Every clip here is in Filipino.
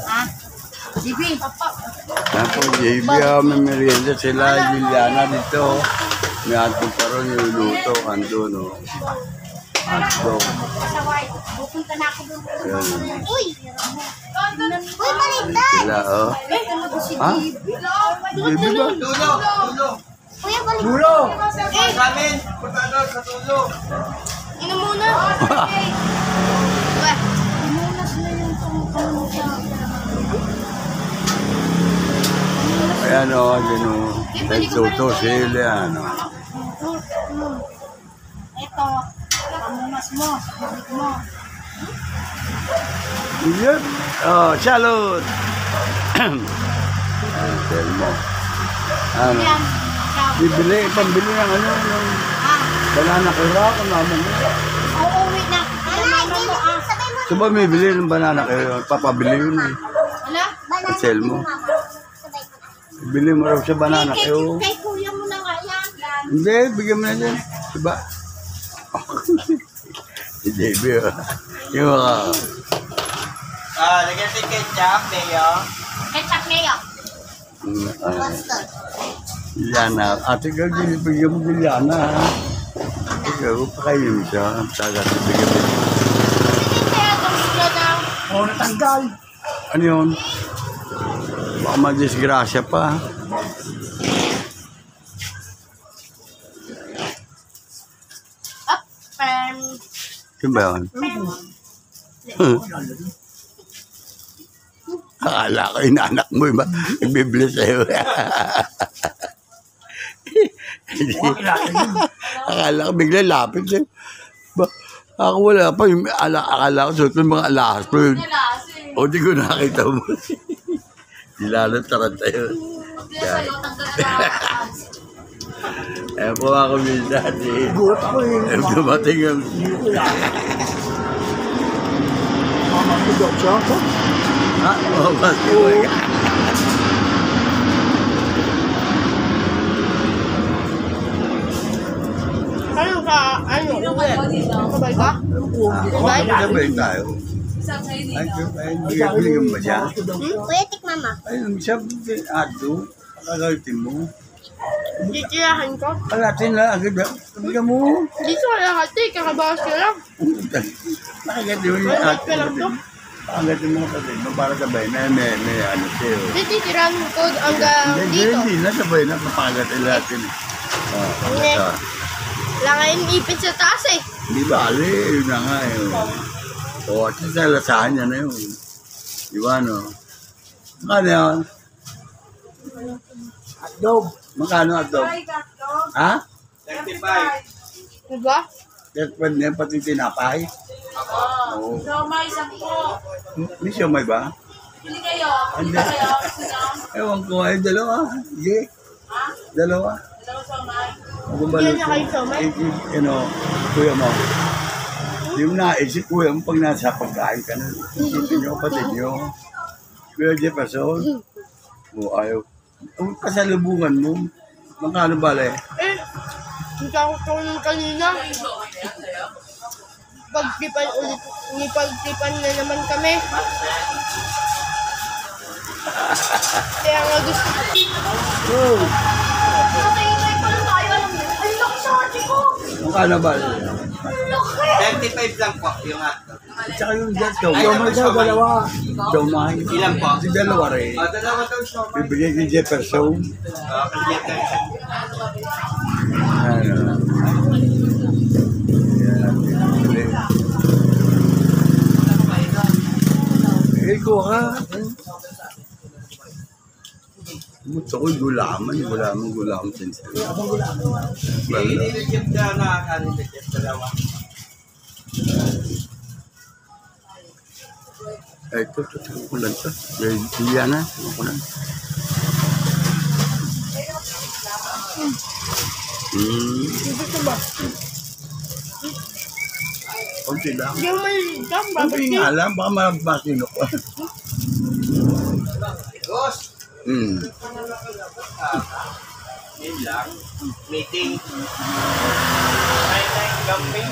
Ha? JB, papa. Yan po, JB, may merienda sila, Juliana dito. May atong paron yung luto, andun, o. Hotdog. Pupunta na ako doon. Yan. Uy! Uy, malita! Sila, o. Ha? JB ba? Kuya, balik. Tulo! Sa amin! Punta doon sa tulo! Ino muna. Uwe. Muna sila yung tumutunod sa... Ayan, o. Yan, o. Nagtuto sila, ano. Ito. Pamunas mo. Balik mo. Yan. Oh, salud! Ayan, tell mo. Ano? Yan. Bibili, pambili ng ano, ng banana kaya kung naman mo. Oo, wait na. Mama mo, sabay mo. So ba may bili ng banana kaya, papabili yun eh. Wala? Ang sell mo. Bili mo raw sa banana kayo. Kay kuya mo na nga yan. Hindi, bigyan mo na dyan. Diba? Si JB, oh. Yung mga... Lagyan si ketchup, Mayo. Ketchup mayo. Yana. Ate ka, bigyan mo Juliana, ha? Ikaw, pakainin mo siya. Tagat, bigyan mo. Sige, kaya gusto na daw. Oo, natanggal. Ano yun? Baka madisgrasya pa. Up, Yun ba yun? Akala ko inaanak mo, iba? Nagbibili sa'yo. Akala ko bigla lapit sa'yo. Ako wala pa. Akala ko suot ng mga alahas ko yun. O di ko nakita mo. Lalo taranta yun. Ayan po ako minsan. Gulat ako eh. Dumating ang... Mama ko daw siya ako. Ha? Oo, basta ko. ano ka? Ano? Sabay ka? Sabay tayo. Ay, bigyan ba siya? Kuya, tikma ma. Ayun, siya, ato. Kakalitin mo. Titirahan ko. Kalatin na, agad ba? Bigyan mo. Dito wala hati, kakabawas ka lang. Nakagatin mo yung Malapit ato. ka lang to. Nakagatin mo kapatid mo para sabay na may ano siya. Titirahan ko hanggang Hindi, dito. hindi na sabay na. Papagatin natin. Hindi. Wala nga yung ipit sa taas eh. Hindi ba, ali, yun na nga eh. O, at least nalasahan niya na yun. Di ba, no? Magkano yan? Hotdog. Magkano hotdog? Ha? 35. Diba? Kaya pwede na pati tinapay? Oo. Siomay, 10. May siomay ba? Pili kayo. Hindi. Pili kayo. Sino? Ewan ko ay dalawa. Sige. Ha? Dalawa. Dalawang siomay. Magumbalot Yan na kayo siomay? Kuya mo. Yung naisip kuya mo pag nasa pagkain ka na. Isipin niyo, kapatid niyo. Kuya Jefferson. O ayaw. Ang kasalubungan mo. Magkano bale? Eh, hindi ako tulong kanina. Pagtipan ulit, pagtipan na naman kami. Kaya nga gusto ko. Oh. Patay-tay pa lang tayo. Ay, laki sa ate ko. Magkano bale? 35 lang po yung hotdog. At saka yung jet daw. Siomay daw, dalawa. Siomay. Ilan po? Yung dalawa rin. Dalawa daw siomay. Bibigay kay Jefferson. Ano? Ikaw ka. Gusto ko gulaman. Gulaman din sila. Yung nakakanin na dyan, dalawa. Ito, kulang to. Juliana, kulang. Gusto ba? Kunti lang. Yung maligang, Kunti nga lang, baka mabasino ko. Boss! Yun lang. Meeting. May camping.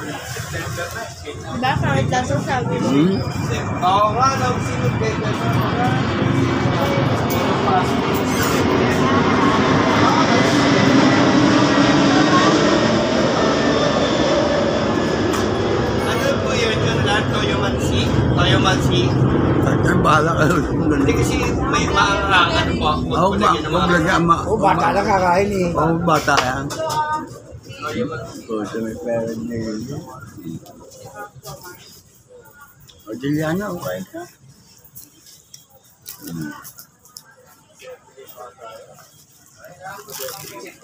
Diba? Kahit lang sabi mo. Oo nga, nagsinod kayo na. Ano po yun yung lahat Toyo Mansi? Toyo Mansi? Ay, bahala ka. Hindi kasi may maangangan po ako. Oo, maglagyan. Oo, bata lang kakain eh. Oo, bata yan. Oo, sa may pera niya yun. O, Juliana, okay ka?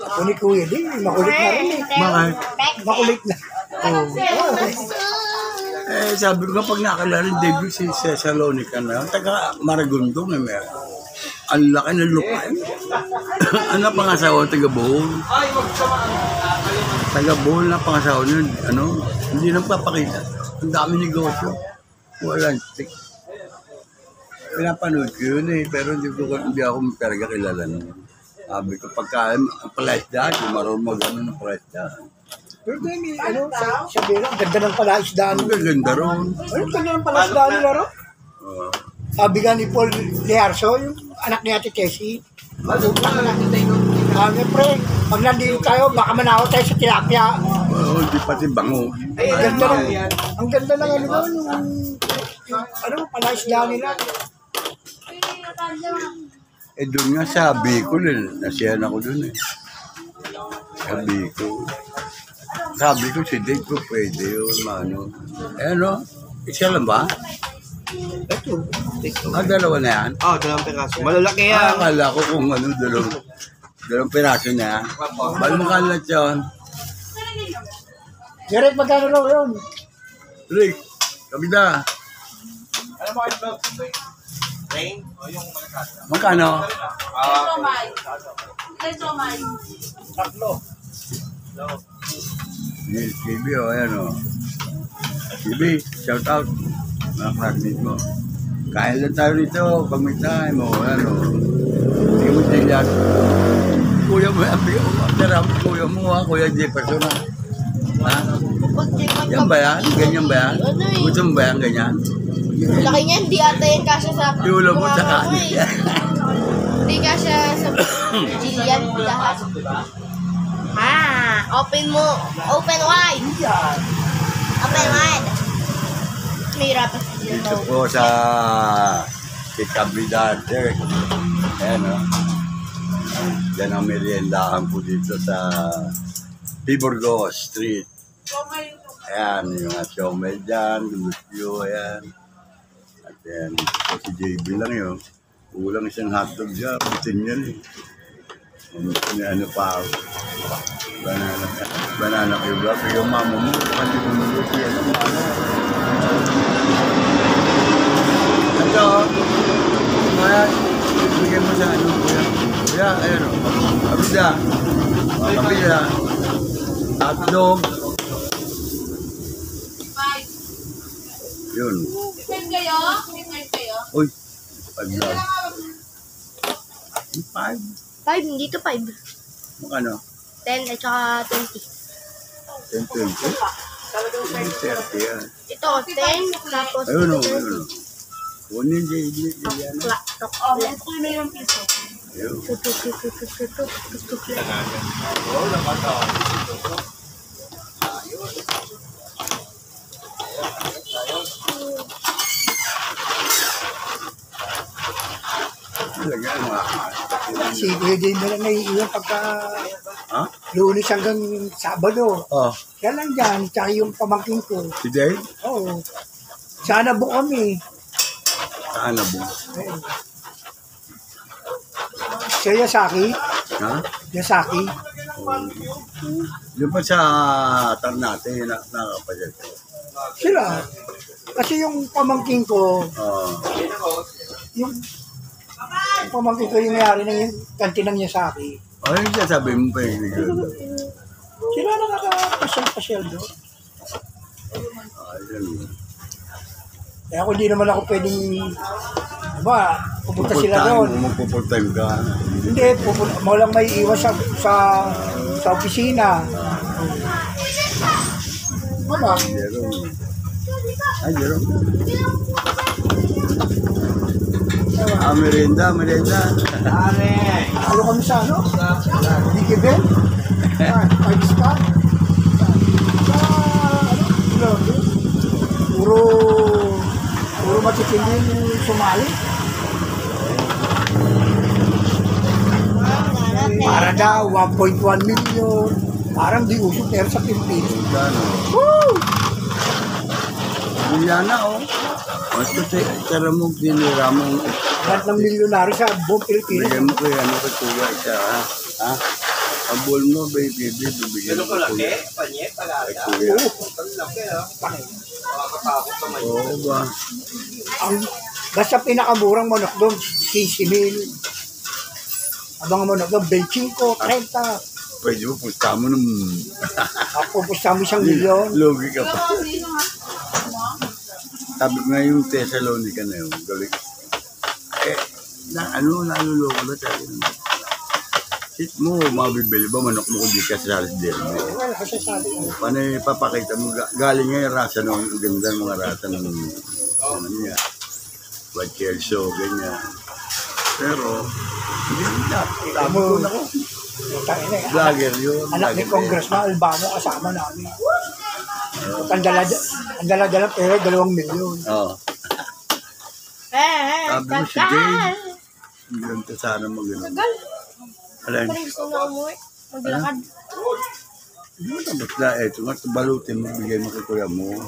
Ako ni Kuya din, makulit na rin eh. Bakit? Makulit na. Oo. Eh, sabi ko kapag nakalala ni David si Thessalonica na, taga Maragondong eh, may ang laki ng lupa eh. Ano pangasawa, taga Bohol? Ay, wag sa Taga Bohol na pangasawa niya, ano, hindi nang papakita. Ang dami negosyo. Walang stick. Pinapanood ko yun eh, pero hindi ako talaga kilala nun. Sabi ko, pagka ang price dyan, yung marunong mag-ano ng price dyan. Pero din eh, ano, sa Bera, ganda ng palaisdaan. Ang ganda ron. Ano, ganda ng palaisdaan nila ro? Oo. Sabi nga ni Paul Liarso, yung anak ni Ate Tessie. Sabi, pre, pag nandito tayo, baka manawa tayo sa tilapia. Oo, di pati bango. Ang ganda ng ano doon, yung ano, palaisdaan nila. Eh doon nga sa Bicol, nasiyahan ako doon eh. Sa Bicol. Sabi ko si Dave ko pwede yun, mano. Eh ano, isa lang ba? Ito. Dalawa na yan? Oo, dalawang piraso. Malalaki yan. Akala ko kung ano, dalawang piraso na yan. Bal mo kalat yun. Direk, magkano raw yun? Rick, kabida. Ano mo kayo vlog? Rain? O yung malakasa? Magkano? Somay. Ilan somay? Tatlo. Yes, KB, o, ayan o. KB, shout out. Mga partners mo. Kain lang tayo rito, pag may time, o, ano. Hindi mo din yan. Kuya mo, kuya mo, ha, Kuya Jefferson, ha. Ha? Yan ba yan? Ganyan ba yan? Gusto mo ba yan, ganyan? Laki niya, hindi ata yung kasya sa... Iulo mo sa Mukha ko kanin. eh. Hindi kasya sa Jillian lahat. Open mo. Open wide. Open wide. May rapat siya. Dito po sa Kabida, Derek. Ayan, o. Yan ang meriendahan po dito sa Tiburgos Street. Somay. Ayan, yung mga siomel dyan, gulusyo, ayan. At ayan, dito po si JB lang yun. Kulang isang hotdog dyan, bitin yan eh. Ano pa, banana cube. Pero yung mama mo, pati mo nuluti yan. Ito, ayan, bigyan mo sa ano po yan. Kaya, ayan o, kabida. Kabida. Hotdog. Five. Yun. Depend kayo? Depend kayo? Uy, 5 lang. 5? 5, hindi to 5. Magkano? 10 at saka 20. 10, 20? 30 yan. Ito, 10, tapos Ayun o, 20. ayun o. Kunin dyan, yan. Oh, ito na yung piso. Ayun. Talaga, mga Si Kuya din na lang naiiwan pagka Ha? Lunes hanggang Sabado. Oh, Siya lang dyan, tsaka yung pamangkin ko. si Dave? Oo. Sana bu kami. Saan na po? Ayun. Siya Yasaki. Ha? Yasaki. Yung pa sa Ternate, nakapagod. Sila. Kasi yung pamangkin ko, Oh, yung pamangkin ko yung mayari ng kantinang Yasaki. ano yung sabi mo pa yung Sila na nakakapasyal-pasyal doon. Ayun. Kaya kung di naman ako pwedeng, diba, pupunta sila doon. Magpupuntahan ka. Hindi, walang may iwas sa opisina. Aba, Jerome. Ay, Jerome. Merienda. ano kami sa ano? Digibel? 5 star? Sa ano? Puro matitinding sumali. Para daw, 1.1 million. Parang di uso pero sa Pilipinas. Gano? Woo! Juliana, oh. Mas kasi, tara mo, sinira mo. Lahat ng milyonary sa buong Pilipinas. Bigyan mo ko yan, ano ka tuwa siya, ha? Ha? Ang bol mo, baby, bibigyan mo ko kuya. Panyet, Ay, talaga. kuya. Ang laki, ha? Makakatakot naman yun. Oo ba? Basta pinakamurang manok doon, 15,000. Abang manok doon, 25, 30. Pwede mo, pusta mo nung... Pupusta mo 1 milyon. Logi ka pa. Pero sino nga? Sabi nga yung Thessalonica na yun, galing. Naluloko na tayo. Sit mo, mabibili ba manok mo kung di ka sa derby? Wala kasi sabi ko. Paano ipapakita mo, galing nga yung rasa ng ganda ng mga rasa ng ano niya. White Kelso, ganyan. Pero, hindi na. Sabi ko na ko. Vlogger yun. Anak ni Congressman Albano kasama namin. Ang dala-dala pero 2 milyon. Oo. Sabi mo si Jane, hindi lang ka sana mag-ano. Alin? Parang gusto na umuwi. Maglakad. Hindi mo na basta, eto nga, balutin mo, bigay mo kay kuya mo.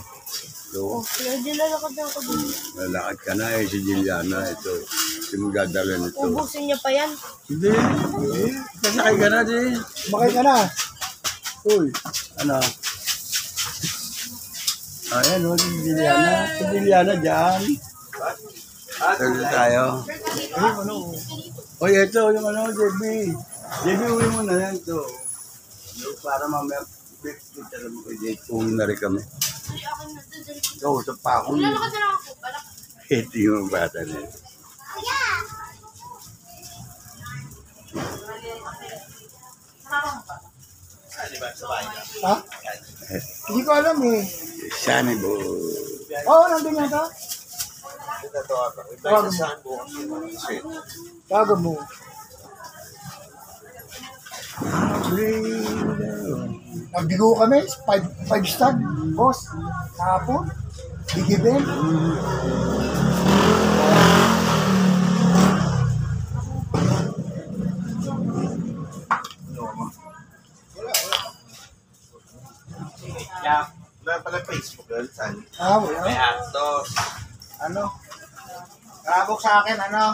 So, Hindi lalakad na ako dun. lalakad ka na si Juliana, ito. Hindi mo dadala nito. Ubusin niya pa yan. Hindi. Kasakay ka na din. Makay ka na. Uy, ano? Ayan o, si Juliana. Si Juliana dyan. Tuloy tayo. Uy, ito, yung ano, JB. JB, uwi mo na yan ito. Para mamaya, kita naman kay JB. Uwi na rin kami. Ito, sa pako. Lalakad na lang ako. Balak. Ito yung bata na yun. Ha? Hindi ko alam eh. Sana bo. Oo, nandun yata. Tago mo. Nagbigo kami, 5 star, boss. Kahapon, Digibel. Yeah. Wala pala Facebook, girl. Saan? Wala. May actos. Ano? Kalabok sa akin, ano?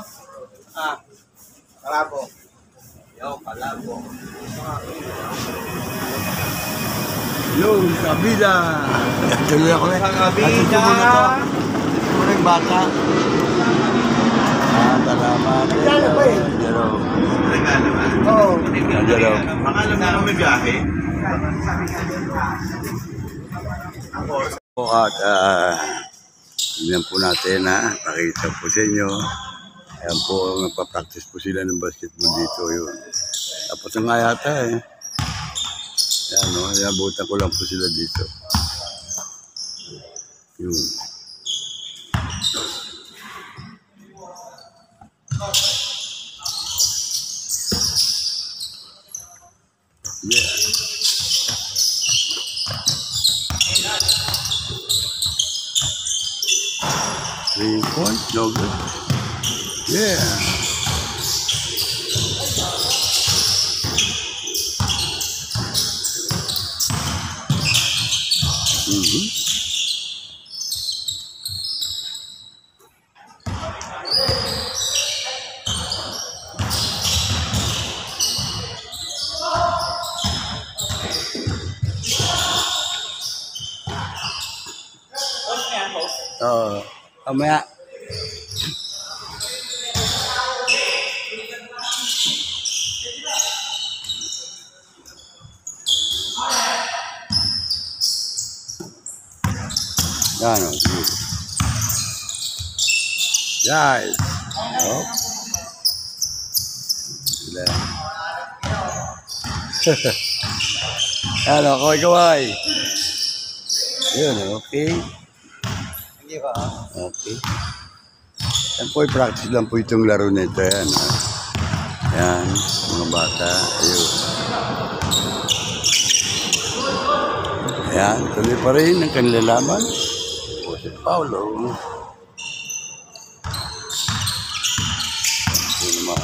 Kalabok. Yo, kalabok. Yung kabila. Tuloy ako eh. Ang kabila. Ito muna yung bata. Salamat. Regalo ba eh? Jerome. Regalo ba? Oo. Jerome. Pangalan na kami biyahe. At tignan po natin ha. Pakita po sa inyo. Ayan po, nagpa-practice po sila ng basketball dito yun. Tapos na nga yata eh. Ayan o, nabutan ko lang po sila dito. Yun. Yeah. Three point, no good. Yeah. Mamaya. Yan o. Guys. Oh. Sila. Yan o, kaway-kaway. Yun, okay. Hindi ba? Okay. Yan po, practice lang po itong laro nito. Yan, ha? Yan, mga bata. Ayun. Ayan, tuloy pa rin ang kanilang laban. O si Paulo. Ito naman.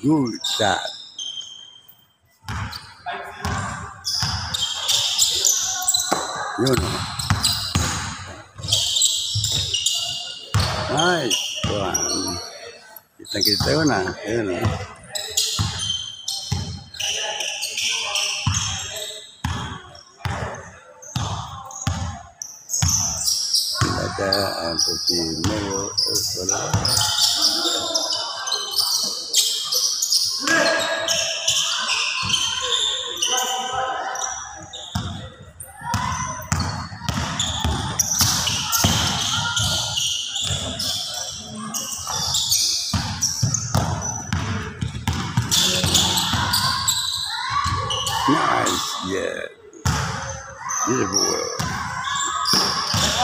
Good shot. Yun. Nice one. Kita-kita yun ah. Ayun ah. Ada ang si Melo. Wala. Nice, yeah. Beautiful.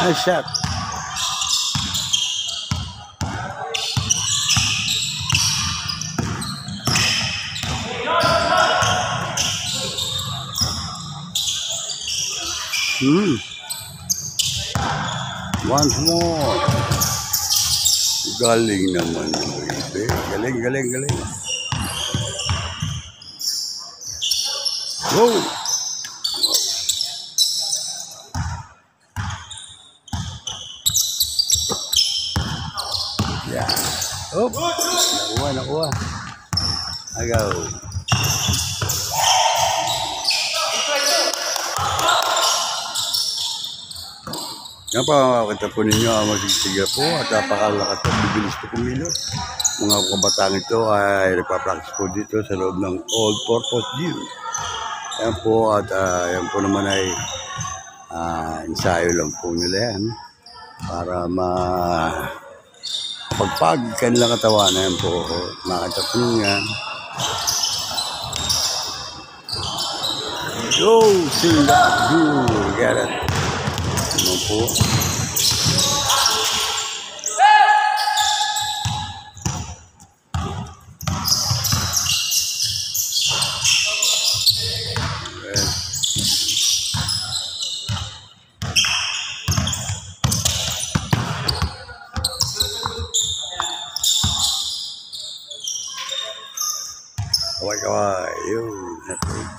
Nice shot. Once more. Galing naman yung baby. Galing, galing, galing. Whoa! Yeah. Oh! Nakuha, nakuha. Agaw. Yan pa, makakita po ninyo ang magsistiga po at napakalakas at bibilis po kumilos. Mga kabataan ito ay nagpa-practice po dito sa loob ng all-purpose gym. Yan po at yan po naman ay ensayo lang po nila yan para pagpag kanilang katawan na yan po makita po niya. Go! Sila! Good! Get it! Ano po? Kaway-kaway. Yun.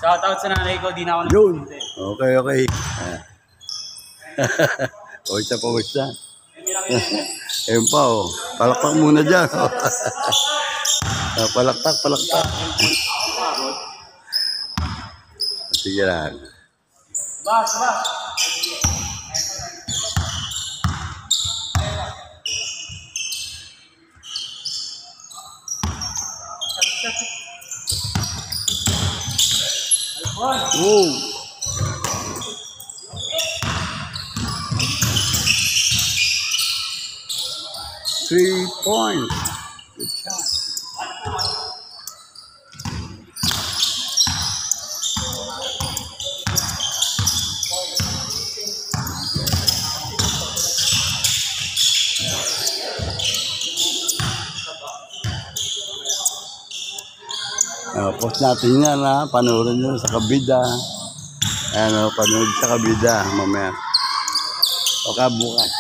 Shoutout sa nanay ko, di na ako Yun. Okay, okay. Pawis na pawis na. Ayun pa, oh. Palakpak muna dyan. Oh. Palakpak, palakpak. Sige lang. Bas, bas. Whoa. Three points. Good shot. Post natin yan ha, panoorin nyo sa kabida. Ano, panood sa kabida mamaya. O kabukas.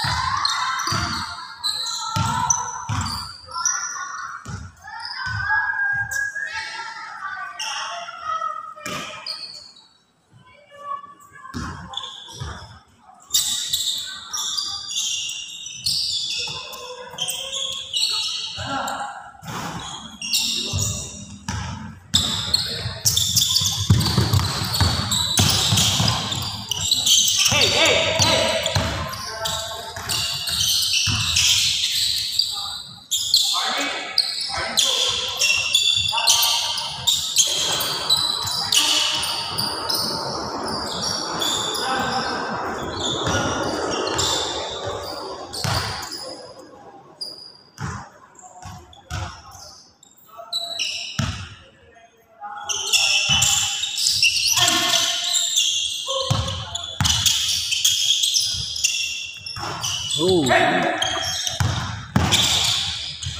Oh.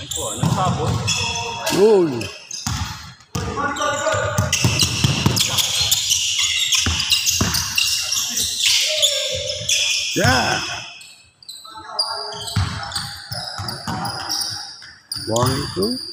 Ay po, nagsabot. Uy. Yeah. 1, 2.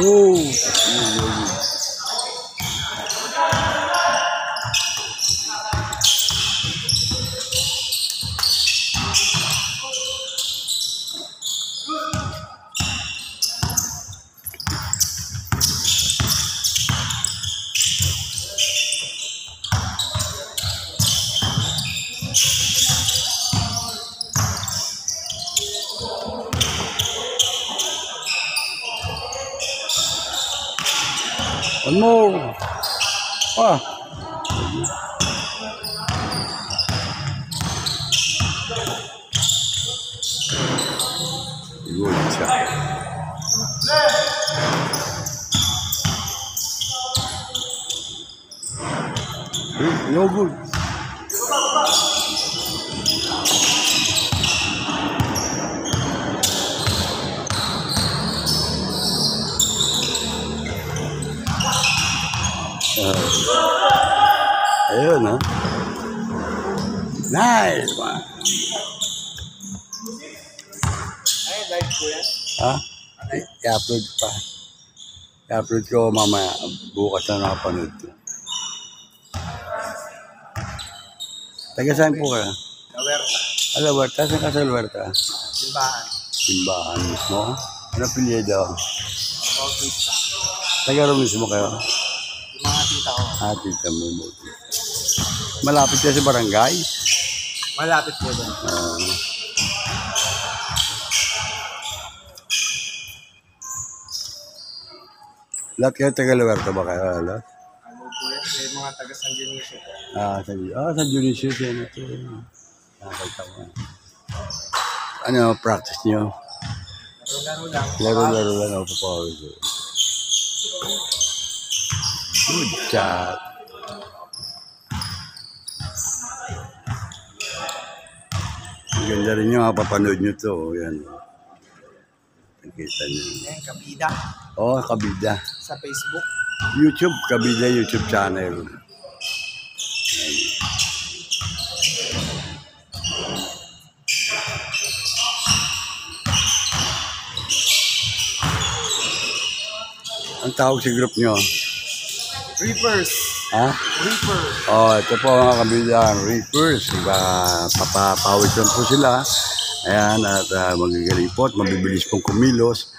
Oh. One more. Ah. Good job. No good. Ayun, ha? Nice one. Ay, live ko yan. Ha? I-upload pa. I-upload ko mamaya. Bukas na nakapanood ko. Taga saan po kayo? Kawerta. Alawerta? Saan ka sa Alawerta? Simbahan. Simbahan mismo? Ano pilyedo? Bautista. Taga ro mismo kayo? Yung mga tita ko. Tita mo. Malapit ka sa barangay? Malapit po doon. Lahat kayo taga Alawerta ba kayo? Lahat? Ano po yan? Yung mga taga San Dionisio po. San Dionisio yan ito. Nakakita ko. Ano, practice nyo? Laro-laro lang. Laro-laro lang ako pa. Good job. Ang ganda rin nyo, papanood nyo to. Yan. Nakita nyo. Yan, Kabida. Oh, Kabida. Sa Facebook. YouTube, Kabida YouTube channel. Ang tawag sa group nyo? Reapers. Ha? Reaper. Oh, ito po mga kabilang Reapers. Papapawid lang po sila. Ayan, at magagaling po at mabibilis pong kumilos.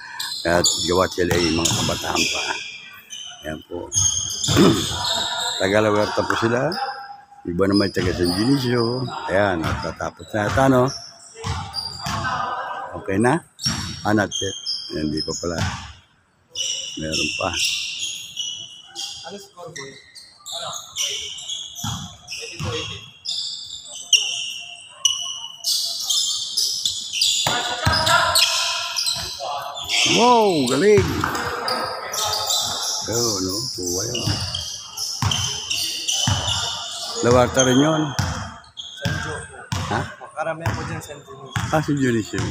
At gawa sila ay mga kabataan pa. Ayan po. Taga-Alawerta po sila. Iba naman taga San Dionisio. Ayan, at tatapos na ito, no? Okay na? Not yet. Ayan, hindi pa pala. Meron pa. Ano score boy? Ano? 22-18. Wow, galing! Oo, no? Tuwa yun. Alawerta rin yun. Sanjo. Ha? Karamihan po dyan San Dionisio. San Dionisio.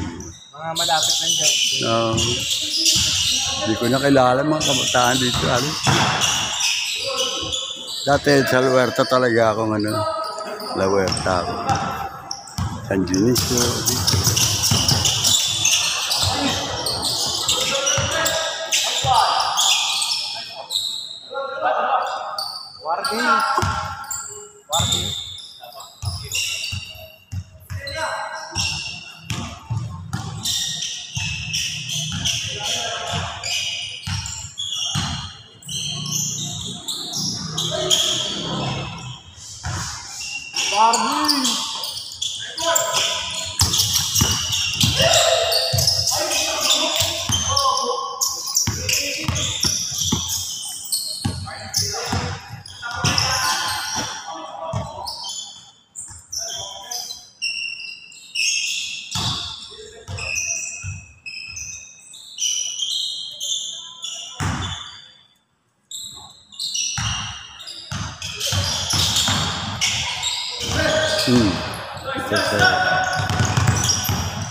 Mga malapit lang dyan. Hindi ko na kilala mga kabataan dito. Ano? Dati sa Alawerta talaga akong Alawerta ako. San Dionisio. Warning.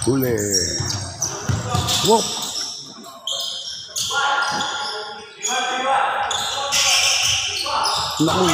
Huli. Whoop. Naku.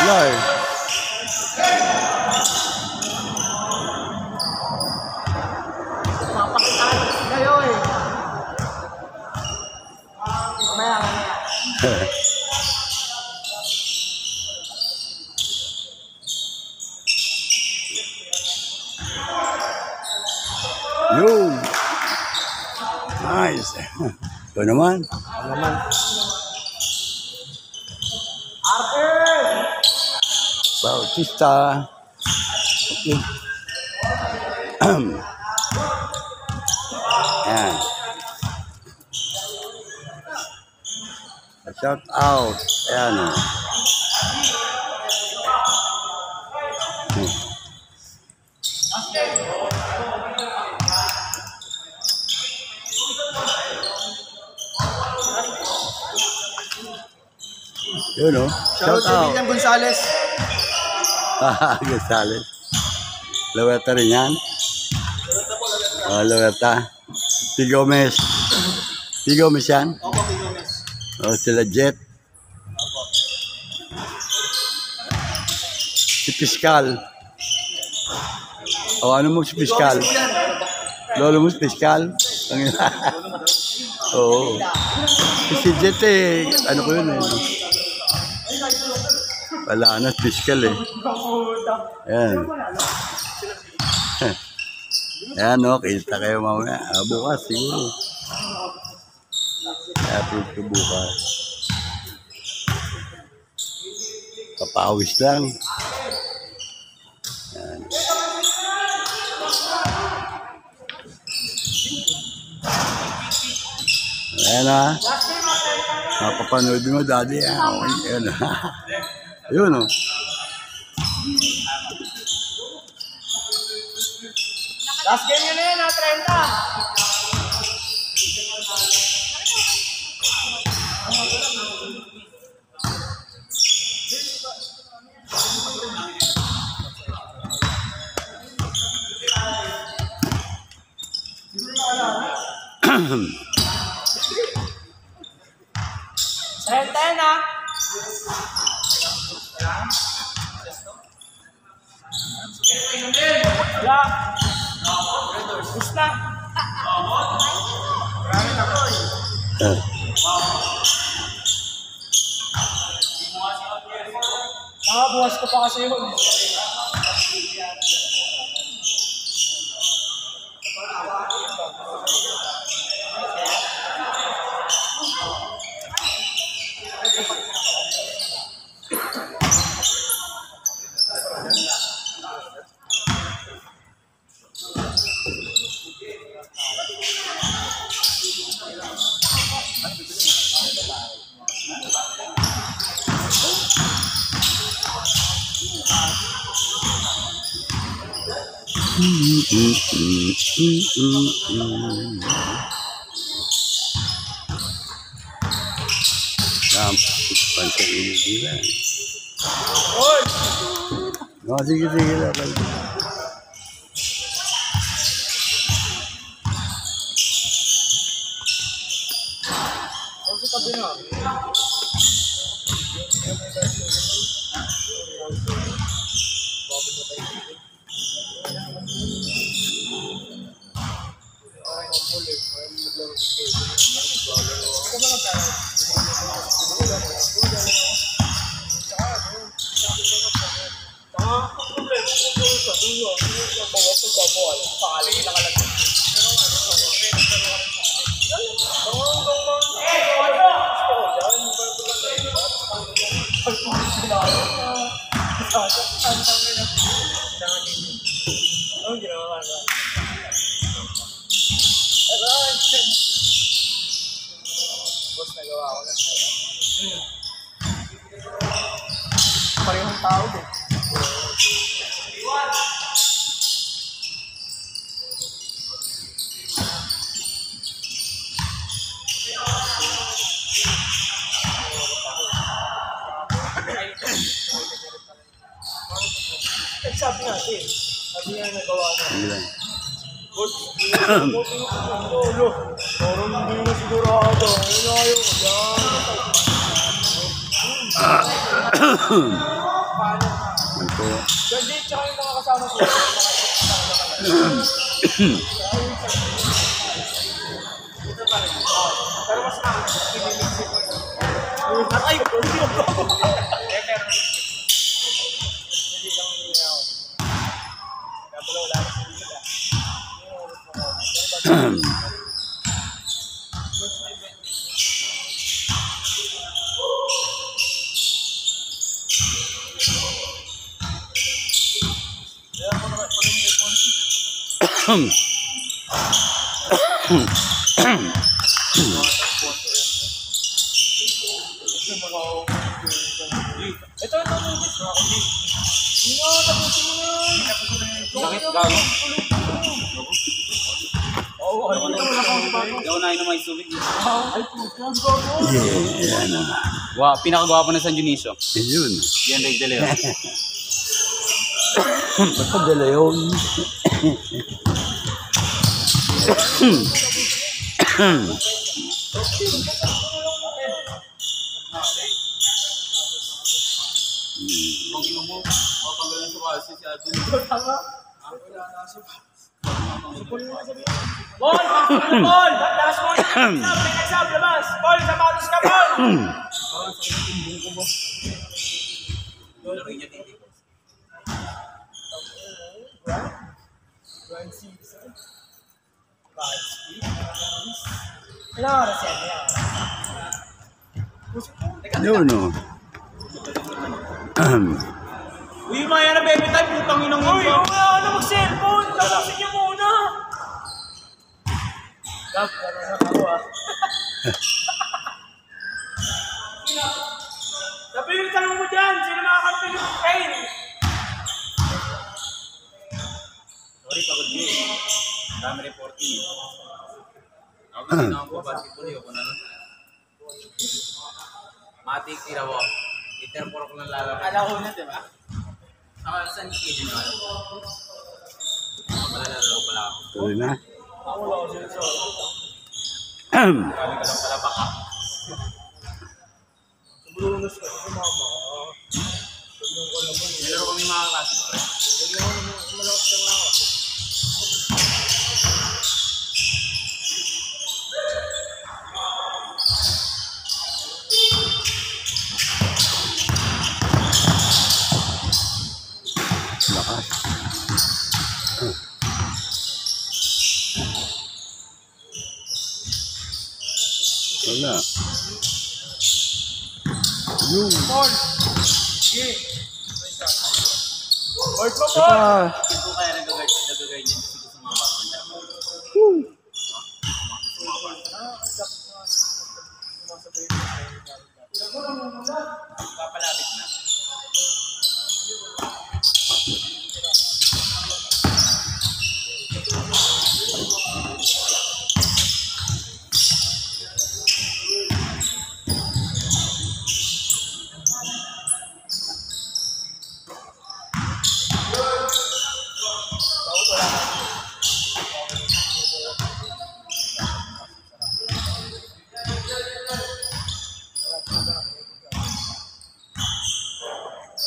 Wala eh. Kayo eh. Mamaya. Yun. Nice. Ito naman. Bautista. Okay. Ayan. Shout out. Ayan. Yun o. Shout out. William Gonzales. Gonzales. Laweta rin yan. Laweta. P. Gomez. P. Gomez yan. Opo, Gomez. Sila Jet. Si Piskal. Ano mo si Piskal? Lolo mo si Piskal? Oo. Si Jet eh. Ano ko yun eh. Wala na, Piskal eh. Ayan. Ayan o, kita kayo mamaya. Bukas siguro. Happy ko bukas. Papawis lang. Ayan. Ayan na. Mapapanood mo, daddy. Ayan na. Ayun o. Last game yun na yun, 30. Tayo na. Wala. Gusto na. Buwas ko pa kasi yun. Pansang inigilan. Sige lang. Sa tabi na. Boss, nagawa ko na. Parehong tao din. Sabi natin. Sabi nga nagawa na. Hindi lang. Parang hindi na sigurado. Ayun ayaw ko dyan. Yan po. Gandi, tsaka yung mga kasama ko. Pero mas ay, hindi ako. Ito. Sakit gago. Ikaw na inom ay tubig. Yan na. Wow, pinakagwapo na San Dionisio. Yun. Yan Ray De Leon. Basta dala yun. Kung ino mo, mapanggalan sa kasi si Adun. Ball! Ball! Last ball! Pinagsabi labas! Ball! Sapatos ka, ball! Laro niya titi. Ilang oras yan? Yun o. Uy, maya na baby time, putang inang Uy! ito. Yung ano mag-cellphone! Tapusin niyo muna! Gab, gano'n ako ah. Sabi yung tanong mo dyan, sino makakampi ng Kane? Sorry, pagod niyo eh. Dami reporting. Ako kasi naman po, basketball yun. Kung ano. Matik, tira mo. Iterporo ko ng lalaki. Kala ko na, diba? Saka saan yung kid nyo? Malalaro pala ako. Tuloy na. Ako wala ko sila sa Kami ka lang pala baka. Brunos ka, si mama. Tignan ko naman. Nilaro kami mga klase. Tignan ko naman, malakas ka nga. Lakas. Wala. Yung. Ball! Okay. Ball pa, ball! Ito kaya nagagay niya kasi gusto mga bata. Papalapit na.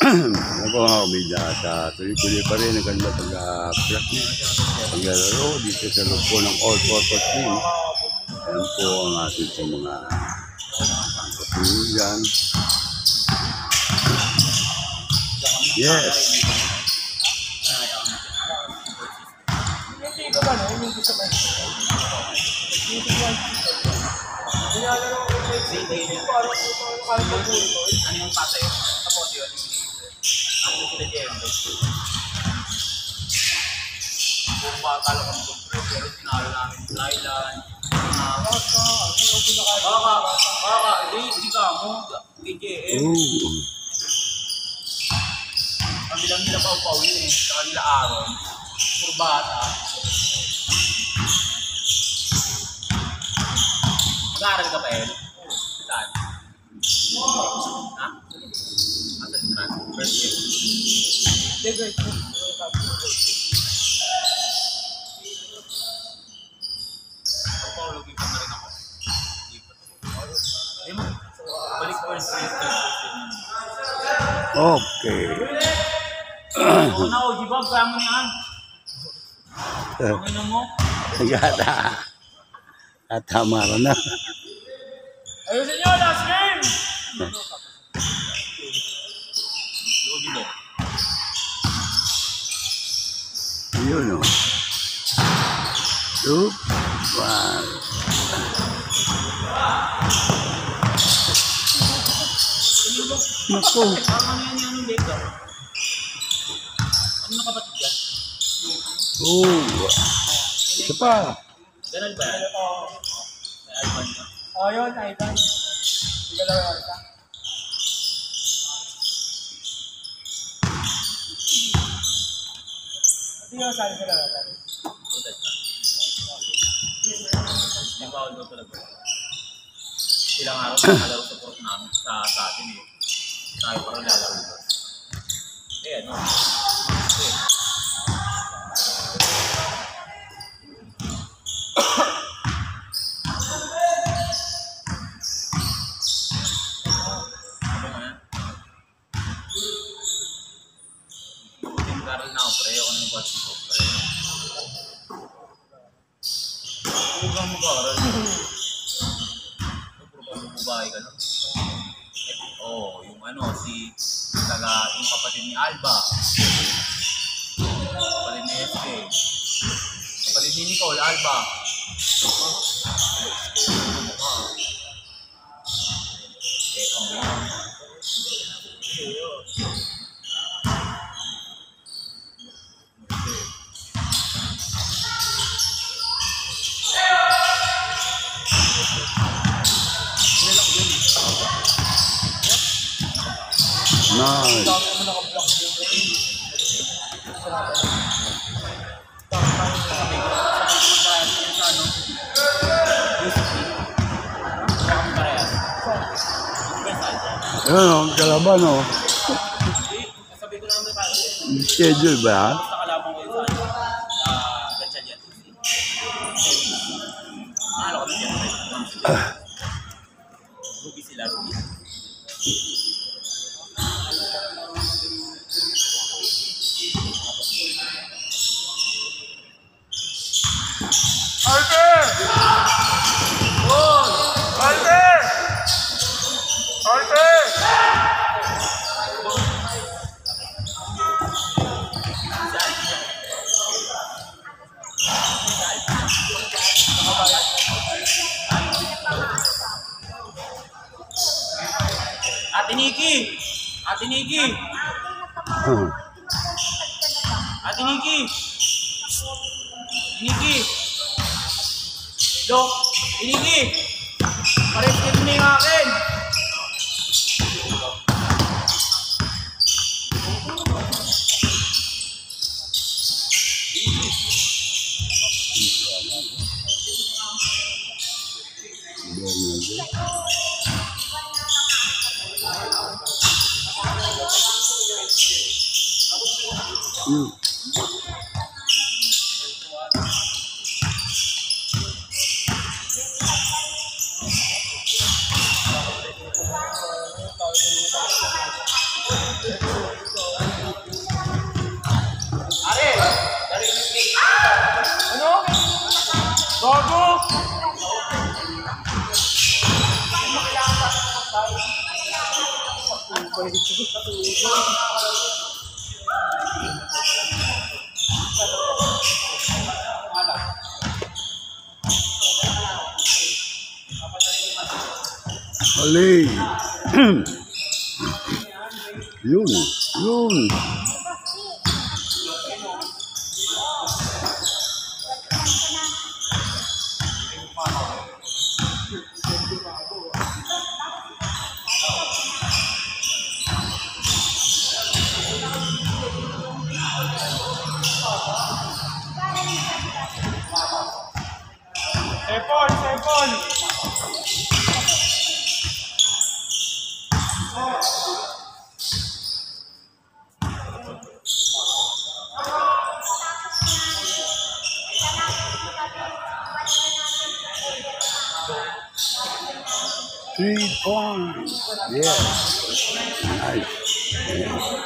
Ako mga kumida at tuloy-tuloy pa rin ang kanilang paglalaro dito sa loob po ng all-purpose team. Yan po ang ating sa mga katuligan. Yes! Hindi ko ba na? Hindi ko sa ba? Nilalaro ko sa parang Ano yung pasa yun? Tapos yun. Ako sila Jembe. Puro bata lang kami kumpre. Pero tinalo namin Thailand. Hindi ka mo. KJM. Kami lang nila Pau-Pau yun eh. Sa kanila Aaron. Puro bata. Mag-aaral ka pa eh? Saan? Ha? Asan ka? First year? Pau-Pau, lagi pa na rin ako. Hindi mo. Balik first year. Okay. Oo na, Ojibab, kaya mo niyan. Panginoon mo. Yata. At tama ka na. Ayusin nyo, last game! Ojibab. Yun o. 2, 1. Naku. Parang ano yan yung dito? Ano na kapatid yan? Isa pa. Ganun ba yan? May Alban ka? Yun, Ivan. Sige lang yun. Ito yung saan sila natin. Tudat ka. May bawal daw talaga. Ilang araw na nalaro sa purok namin sa atin eh. Tayo parang lalaro dito. Eh ano? Ano mo yan? Tingkaral na ako pre. Ako nang buhat ko pre. Huwag kang mag-aaral. Babae ka lang. Oh, yung ano, yung kapatid ni Alba. Kapatid ni SK. Kapatid ni Nicole, Alba. Ano yan? Nice. Ayun, ang kalaban o. Sabi ko naman ba? Schedule ba? Sa kalabang ko yun sa Gansyan yan. Ano ko siya? Rugi sila, Rugi. Ate Nikki! Ate Nikki! Ate Nikki! Nikki! Dok! Nikki! Pares-pares mo na yung akin! Ali. Yun. Yun. Sepon! Three points. Yeah. Nice.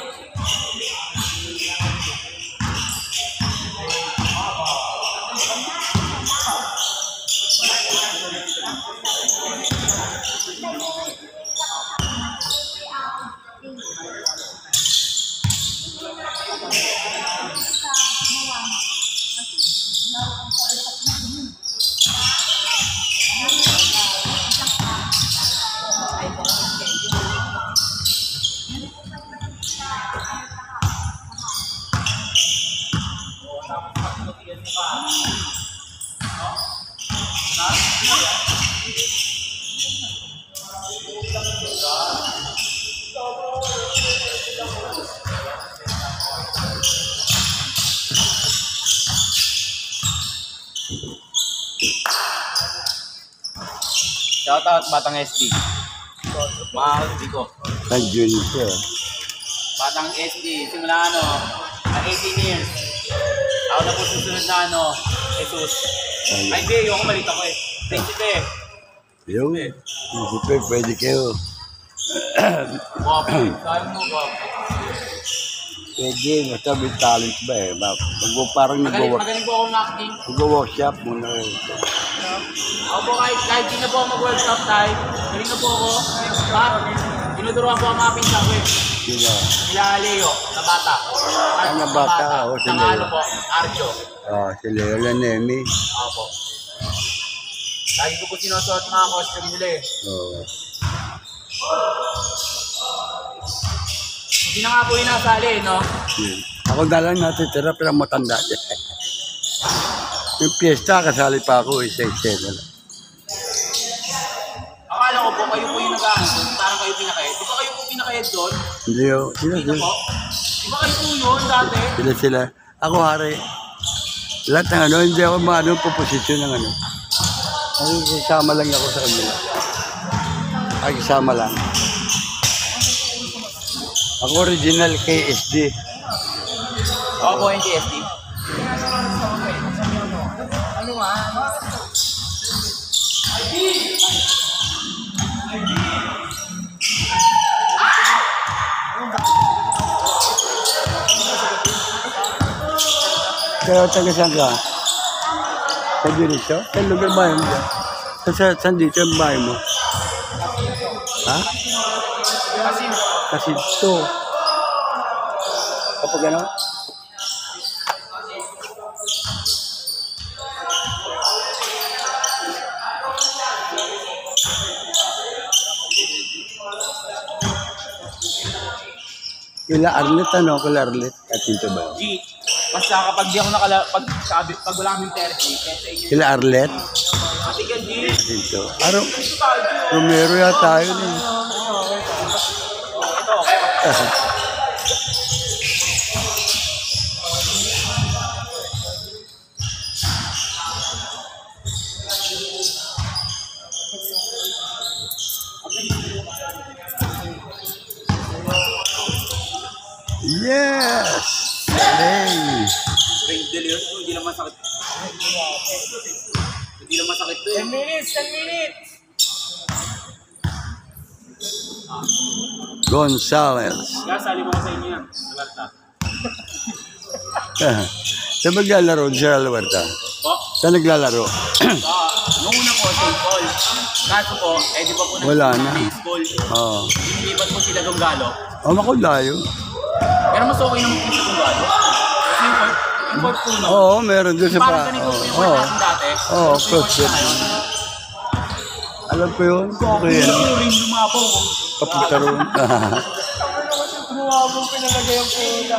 Shoutout Batang SD. Mga hindi ko. Nandiyon siya. Batang SD, simula 18 years. Ako na po susunod na Jesus. Ay, hindi, yung ako malit ako eh. Prinsipe. Yun. Pwede kayo. Guwapo. Sabi mo, guwapo. Pwede, basta may talent ba eh. Parang Magaling po ako acting. nag-workshop muna. Ako po kahit di na po ako mag-workshop tayo. Galing na po ako. Ha? Tinuturuan po ang mga pinsan ko eh. Sino? Sila Leo, na bata. Na bata, o, si Leo. Ano po, Arjo. Si Leo Lanemi. Ako po. Lagi ko po sinusuot mga costume nila eh. Oo. Hindi na nga po yung nasali, no? Yun. Ako na lang natitira pero matanda siya. Yung piyesta, kasali pa ako, isa-isa na lang. Akala ko po, kayo po yung nag-aano, parang kayo pinakayad. Di ba kayo po pinakayad doon? Hindi yun. Hindi na po? Di ba kayo po yun dati? Sila. Ako, hari. Lahat ng hindi ako posisyon ng Ay, isama lang ako sa kanila. Ay, isama lang. Ako original KSD. Ako po yung TSD. Pero taga saan ka? Sa Dinisyo? Sa lugar bahay mo dyan? Saan dito yung bahay mo? Ha? Kasi ito. Kapag ano? Kila Arlet, Kila Arlet. At dito ba? G, basta kapag di ako pag wala kaming 30, kesa inyo. Kila Arlet. Matigan G. Dito. Araw. Romero yata yun eh. Ito. Yes! Hey! Ring delirious po, hindi naman sakit. Hindi naman sakit to eh. 10 minutes, 10 minutes! Gonzales. Kaya sali mo ko sa inyo yan. Alberta. Saan maglalaro si Alberta? Po? Saan naglalaro? Nung una po, St. Paul. Kaso po, di ba po Wala na. baseball. Oo. Inilipat po sila Donggalo. Makulayo. Pero mas okay naman po sa Donggalo. Kasi import po no. Oo, meron doon sa Parang ganito po yung word natin dati. Oo, Import close na ngayon. Alam ko yun. Okay yan. Ring lumapo. Papunta roon. mong pinalagay yung pula.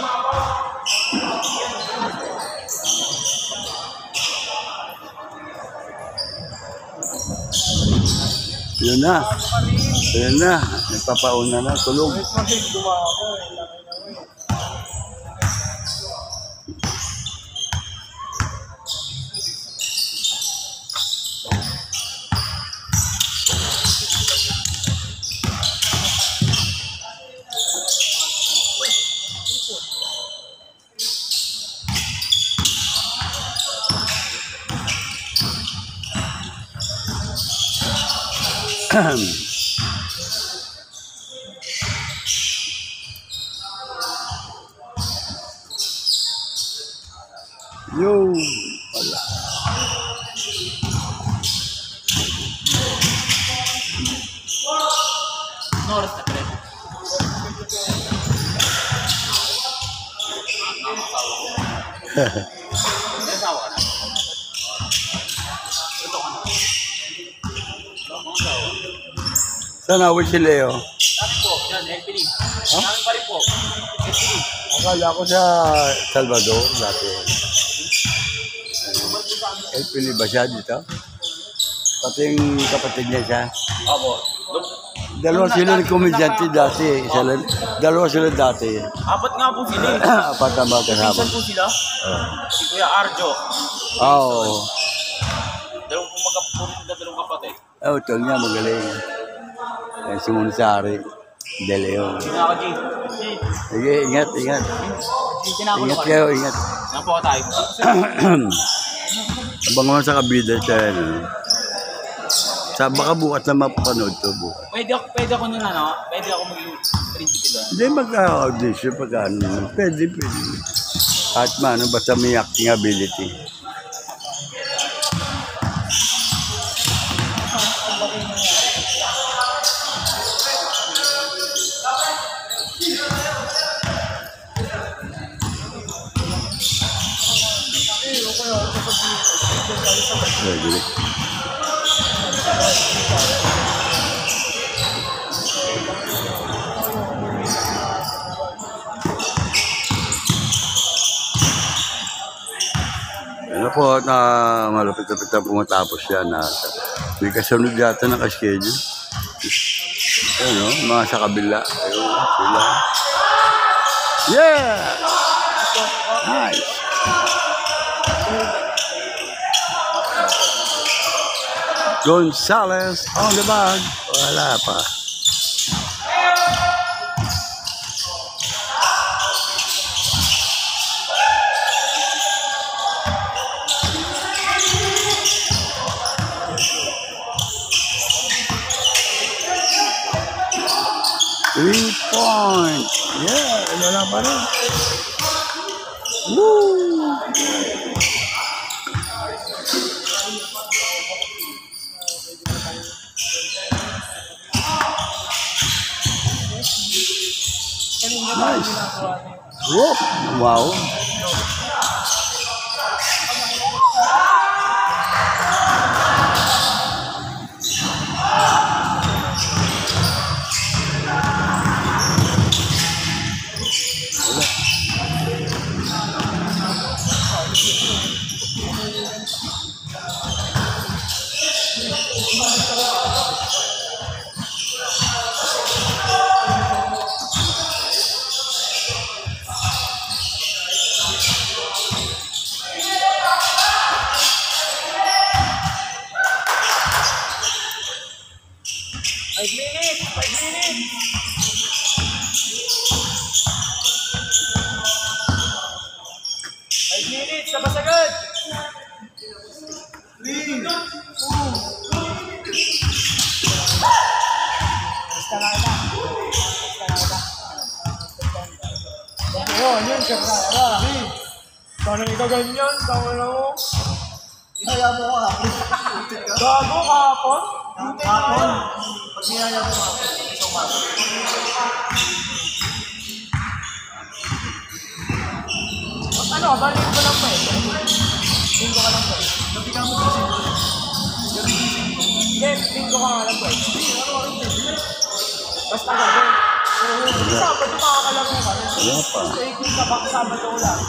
Yun na. Yun na. Nagpapauna na. Tulog. Kasi dumako. Yo. Wala. No oras na pre. May asawa ka na? Ito ka na. Mga asawa. Saan awit si Leo? Dami po, yan, LPD. Dami pa rin po. LPD. Akala ko sa Salvador dati. El Pili ba siya dito? Pati yung kapatid niya siya. Opo. Dalawa sila ng komedyante dati. Dalawa sila dati. Apat nga po sila eh. Apat ang magkasama. Minsan po sila. Si Kuya Arjo. Oo. Dalawang kapatid. Oh, tol niya magaling. Si Munsari. De Leon. Sinaka G. Sige, ingat. Sinaka Ingat kayo, ingat. Yan po tayo. Abang mo sa kabida siya. Sa baka bukas na mapapanood to bukas. Pwede ako nun ano? Pwede ako maging principal doon. Hindi magka-audition pagka ano. Pwede. Kahit maano, basta may acting ability. Pwede. Ano po, na malapit-lapit na pumatapos yan. May kasunod yata na ka-schedule. Ano, mga sa kabila. Ayun, sila. Yeah! Nice! Gonzales on the bag. Wala pa. Three point. Yeah, wala pa rin. Woo! Nice. Whoop. Wow. Yun, siyempre. Paano ikaw ganyan? Tama na mo. Inaya mo ka. Gago kahapon? Kapon. Pag inaya mo ka, isang maso. Ano, balik ko lang pa eh. Linggo ka lang pa eh. Nabigang mo kasi. Hindi, linggo ka lang pa eh. Basta gabi. Wala pa. Sabado ulan.